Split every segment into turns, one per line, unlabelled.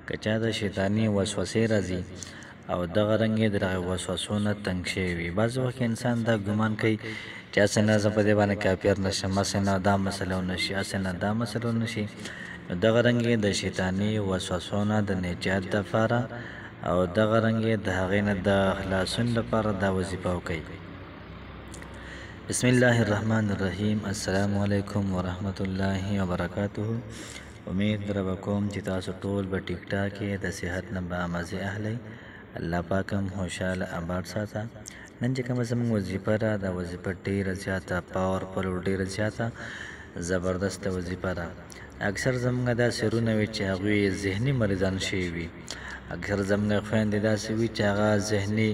که چا د شیطاني وسوسې راځي او دغه رنګ یې د دغه وسوسو نه تنګ شوی وي. بعض وخت انسان دا ګمان کوي چې هسې نه زه په دې باندې کافر نه شم، هسې نه دا مسله ونه شي، هسې نه دا مسله ونه شي. نو دغه رنګ یې د شیطاني وسوسو نه د نجات دپاره او دغه رنګ یې د هغې نه د خلاصون لپاره دا وظیفه وکړئ. بسم الله الرحمن الرحیم. السلام علیکم ورحمت الله وبرکاته. امید در کوم چې تاسو ټول به ټیک ټاک یې، د صحت نه به مزې اخلئ. الله پاک هم خوشحاله آباد ساته. نن چې کومه زموږ وظیفه ده، دا وظیفه ډېره زیاته پاورفل او ډېره زیاته زبردسته وظیفه ده. اکثر زموږ داسې رونه وي چې هغوی ذهني مریضان شوي وي. اکثر زموږ خویندې داسې وي چې هغه ذهني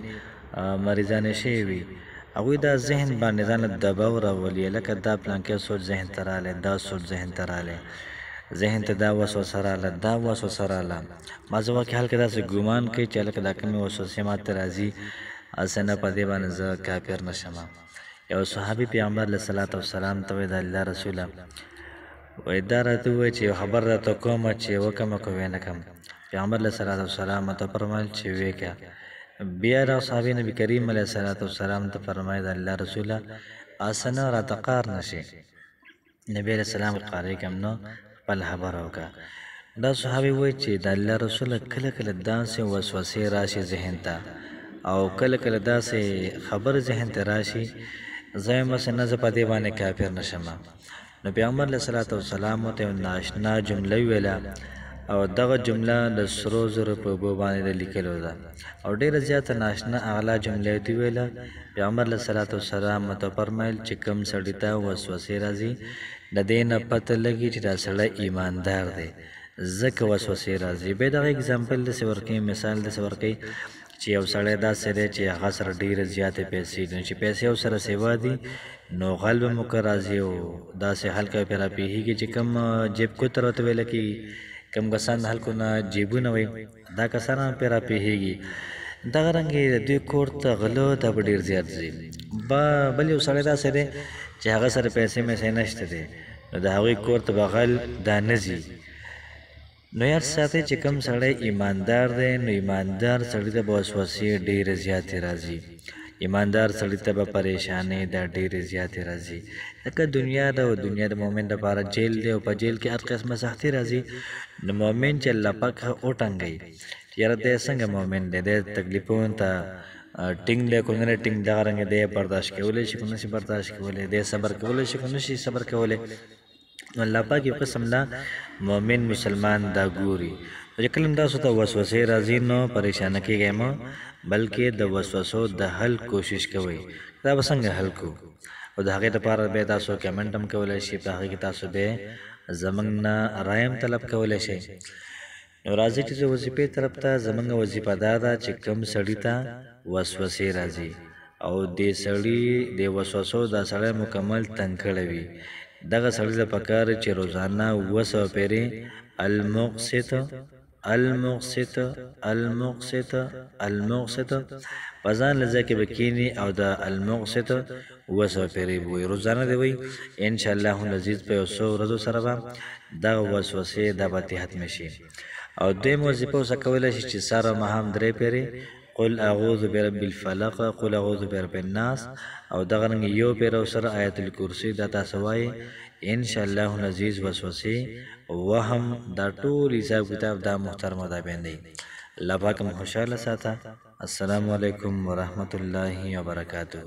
مریضانې شوي وي. هغوی دا ذهن باندې ځان دباو راولي، لکه دا پلانکې سوچ ذهن ته رالی، دا سوچ ذهن ته رالی، ذهن ته دا وسوسه راله، دا وسوسه راله. بعض وخت کې هلکه داسې ګمان کوي چې هلکه دا کومې وسوسې ماته راځي، هسې نه په دې باندې زه کافر نه شم. یو صحابي پیغمبر علیه صلات وسلام ته وایي د الله رسوله وایي دا راته ووایه چې یو خبر راته کومه چې وکړمه که ویې نه کړم. پیغمبر علیه صلات وسلام ته فرمایل چې ویې کړه. بیا دا صحابي نبي کریم علیه صلات وسلام ته فرمایي د الله رسوله هسې نه راته قهر نه شي. نبي علیه السلام قهر کړم نو خپل خبره وکړه. دا صحابي وایي چې د الله رسوله کله کله داسې وسوسې راشي ذهن ته او کله کله داسې خبر ذهن ته راشي، زه یم هسې نه زه په دې باندې کافر نه شم. نو پیغمبر علیه صلات وسلام ورته یو ناشنا جمله وویله او دغه جمله د سرو زرو په اوبو باندې د لیکلو ده او ډېره زیاته ناشنا اغلا جمله یې وویله. پیغمبر علیه صلات وسلام ورته فرمیل چې کوم سړي ته وسوسې راځي د دې نه پته لګي چې دا سړی ایماندار دی، ځکه وسوسې راځي. بیا دغه اګزامپل داسې ورکوي، مثال داسې ورکوي چې یو سړی داسې دی چې هغه سره ډېرې زیاتې پیسې دي، چې پیسې ورسره سیوا دي نو غل به مو که راځي او داسې هلکه پرې راپېښېږي چې کوم جیب کوتر ورته ویله کېږي، کوم کسان د هلکو نه جیبونه وایي دا کسان هم پرې راپېښېږي. دغه رنګ یې د دوی کور ته غله دا به ډېر زیات ځي. بل یو سړی داسې دی چې هغه سره پیسې میسې نشته دی، نو د هغوی کور ته به غل دا نه ځي. نو یاد ساتئ چې کوم سړی ایماندار دی، نو ایماندار سړي ته به وسوسې ډېرې زیاتې راځي. ایماندار سړي ته به پریشانۍ دا ډېرې زیاتې راځي. لکه دنیا ده او دنیا د مؤمن لپاره جیل دی او په جیل کې هر قسمه سختي راځي. نو مؤمن چې الله پاک وټنګوي یاره دی څنګه مؤمن دی، دی تکلیفونو ته ټینګ دی که نه دی ټینګ، دغه رنګه دی برداشت کولی شي که نه شي برداشت کولی، دی صبر کولی شي که نه شي صبر کولی. نو الله پاک یو قسم نه مؤمن مسلمان دا ګوري. چې کله هم تاسو ته وسوسې راځي نو پریشانه کېږئ مه، بلکې د وسوسو د حل کوشش کوئ. دا به څنګه حل کړو او د هغې دپاره بیا تاسو کمنټ هم کولی شئ، په هغې کې تاسو بیا زموږ نه رایه هم طلب کولی شئ. نو راځئ چې زه وظیفې طرف ته. زموږ وظیفه دا ده چې کوم سړي ته وسوسې راځي او دې سړي د وسوسو دا سړی مکمل تنګ کړی وي، دغه سړي ته پکار چې روزانه 200 پیرې المقسط المقسط المقسط المقسط په ځان له ځای کې به کښېني او د المقسط 200 پیرې به وایي، روزانه دی وایي. انشاءالله العزیز په یو څو ورځو سره به دغه وسوسې دا به ختمې شي. او دویمه وظیفه اوسه کولی شي چې سهار او ماښام 3 پیرې قل اعوذ برب الفلق، قل اعوذ برب الناس او دغه رنګ یو پیره ورسره آیت الکرسي دا تاسو وایئ. انشاءالله العزیز وسوسې وهم دا ټول حساب کتاب دا محترمه دا بیندئ. الله پاک هم خوشحاله ساته. السلام علیکم ورحمت الله وبرکاته.